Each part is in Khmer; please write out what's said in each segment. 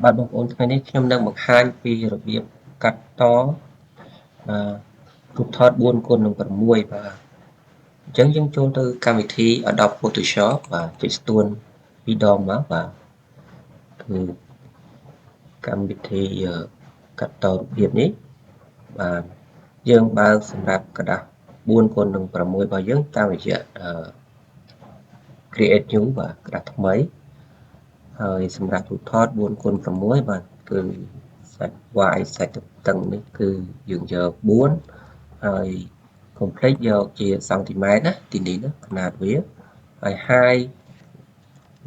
បាទបងប្អូនថ្ងៃនេះខ្ញុំនឹងបង្ហាញពីរបៀបកាត់តរូបថត4 គុណនឹង 6 បាទអញ្ចឹងយើងចូលទៅកម្មវិធី Adobe Photoshop បាទចុចស្ទួន2 ដងមកបាទគឺកម្មវិធីកាត់តរបៀបនេះបាទយើងបើកសម្រាប់กระดาษ4 គុណនឹង 6 របស់យើងតាមរយៈCreate New បាទกระดาษថ្មីហើយសម្រាប់រូបថត4 គុណ 6 បាទគឺសាច់ Y សាច់ទទឹងនេះគឺយើងយក4ហើយកុំភ្លេចយកជាសង់ទីម៉ែត្រណាទីនេះណាຂະຫນាតវាហើយ height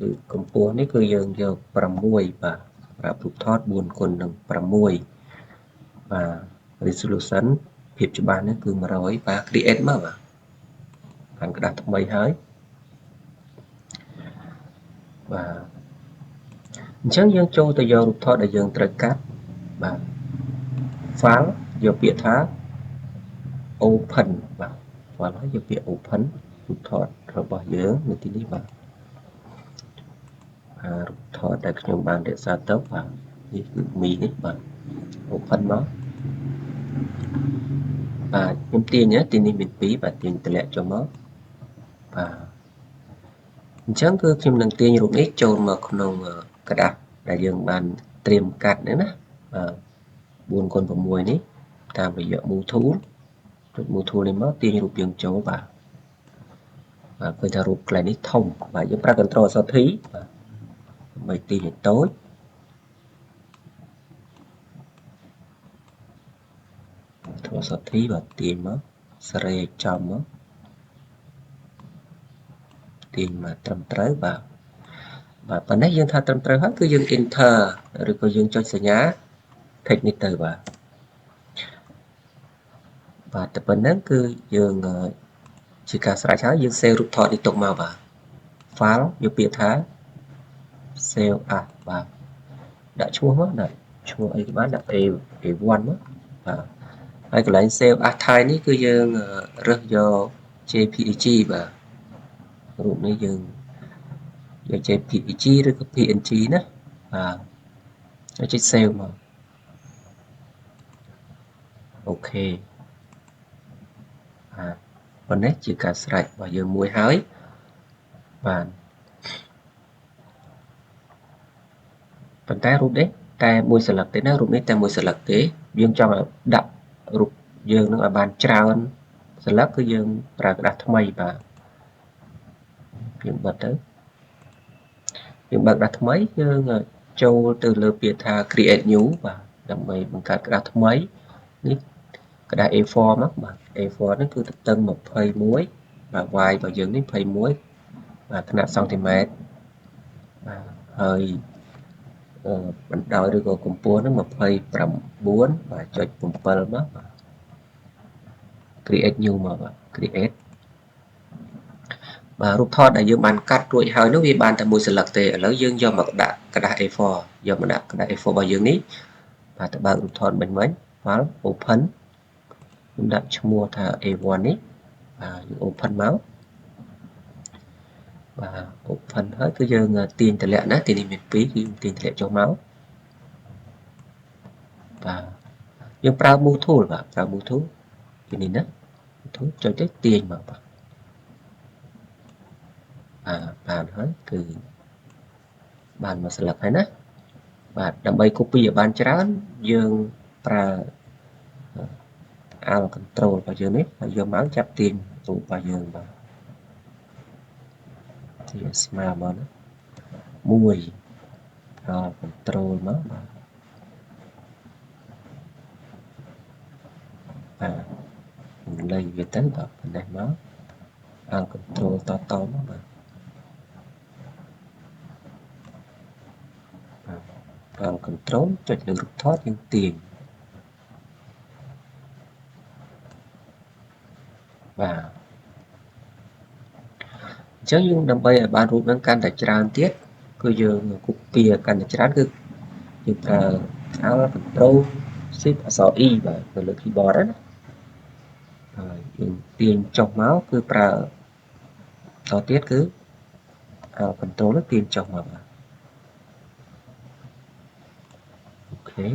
ឬកម្ពស់នេះគឺយើងយក6បាទសម្រាប់រូបថត4 គុណនឹង 6បាទ resolution ភាពច្បាស់នេះគឺ100បាទ create មកបាទបានក្តារថ្មីហើយបាទអញ្ចឹងយើងចូលទៅយករូបថតដែលយើងត្រូវកាត់បាទ file យកពាក្យថា open បាទ file ហើយយកពាក្យ open រូបថតរបស់យើងនៅទីនេះបាទរូបថតដែលខ្ញុំបានរក្សាទុកបាទនេះគឺមីនេះបាទ open មកបាទខ្ញុំទាញទីនេះមាន2បាទទាញតម្លាក់ចូលមកបាទអញ្ចឹងគឺខ្ញុំនឹងទាញរូបនេះចូលមកក្នុងกระดาษដែលយើងបានត្រៀមកាត់នេះណាបាទ4 គុណ 6 នេះតាមរយៈ Move Tool ចុច Move Tool នេះមកទាញរូបយើងចូលបាទឃើញថារូបកន្លែងនេះធំបាទយើងប្រើ Ctrl Alt T បាទដើម្បីទាញឲ្យតូចCtrl Alt T បាទទាញមកសេរីឲ្យចំមកទាញមកត្រឹមត្រូវបាទប៉ុន្តែយើងថាត្រឹមត្រូវហើយគឺយើង Enter ឬក៏យើងចុចសញ្ញា Text នេះទៅបាទតែប៉ុណ្ណឹងគឺយើងជាការស្រេចហើយយើង save រូបថតនេះទុកមកបាទ file យកពាក្យថា save as បាទដាក់ឈ្មោះមកដាក់ឈ្មោះអីក៏បានដាក់ A1 មកបាទហើយកន្លែង save as type នេះគឺយើងរើសយក JPEG បាទរូបនេះយើងយក JPEG ឬក៏ PNG ណាបាទហើយចុច save មកអូខេប៉ុណ្ណេះជាការស្រេចរបស់យើងមួយហើយបាទប៉ុន្តែរូបនេះតែមួយស្លឹកទេណារូបនេះតែមួយស្លឹកទេយើងចង់ដាក់រូបយើងនឹងឲ្យបានច្រើនស្លឹកគឺយើងប្រើกระดาษថ្មីបាទយើងបិទទៅយើងបើកกระดาษថ្មីយើងចូលទៅលើពាក្យថា create new បាទដើម្បីបង្កើតกระดาษថ្មីនេះกระดาษ A4 មកបាទ A4 ហ្នឹងគឺទទឹង21បាទ Y របស់យើងនេះ21បាទຂະຫນាតសង់ទីម៉ែត្របាទហើយបណ្ដោយឬក៏កម្ពស់ហ្នឹង29បាទចុច7មកបាទ create new មកបាទ create បាទរូបថតដែលយើងបានកាត់រួចហើយនោះវាបានតែមួយស្លឹកទេឥឡូវយើងយកមកដាក់กระดาษ A4 យកមកដាក់กระดาษ A4 របស់យើងនេះបាទទៅបើករូបថតមិញ file open ខ្ញុំដាក់ឈ្មោះថា A1 នេះបាទយើង open មកបាទ open ហើយគឺយើងទាញតម្លាក់ណាទីនេះមាន2គឺទាញតម្លាក់ចុះមកបាទយើងប្រើ Move Tool បាទប្រើ Move Tool ទីនេះណា Move Tool ចុចទៅទាញមកបាទបានហើយគឺបានមួយស្លឹកហើយណាបាទដើម្បី copy ឲ្យបានច្រើនយើងប្រើ Alt Control របស់យើងនេះហើយយកមកចាប់ទាញរូបរបស់យើងបាទទាញស្មើមកណា1 Alt Control មកបាទលៃវាទៅបាទប៉ុណ្ណេះមក Alt Control តមកបាទAlt Control ចុចលើរូបថតយើងទាញបាទអញ្ចឹងយើងដើម្បីឲ្យបានរូបហ្នឹងកាន់តែច្រើនទៀតគឺយើង copy កាន់តែច្រើនគឺយើងប្រើ Alt Control Shift អក្សរ E បាទនៅលើ keyboard ណាហើយយើងទាញចុះមកគឺប្រើតទៀតគឺ Alt Control ទាញចុះមកបាទ okay.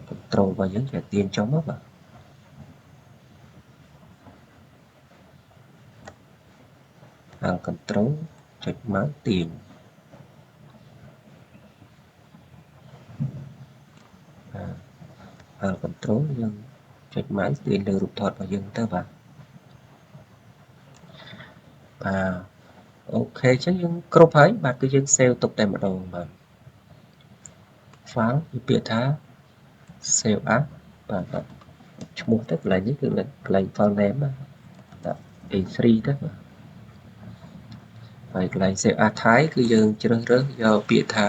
Control របស់យើងជាទាញចុះមកបាទហើយ control ចុចមកទាញហើយ control យើងចុចមកទាញលើរូបថតរបស់យើងទៅបាទអូខេអញ្ចឹងយើងគ្រប់ហើយបាទគឺយើង save ទុកតែម្ដងបាទ file គឺពាក្យថា save as បាទឈ្មោះទៅកន្លែងនេះគឺកន្លែង file name បាទដាក់ A3 ទៅបាទហើយកន្លែង save as type គឺយើងជ្រើសរើសយកពាក្យថា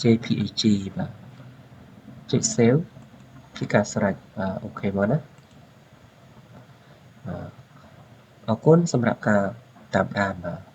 JPEG បាទចុច save ជាការស្រេចបាទអូខេមកណាអរគុណសម្រាប់ការតាមដានបាទ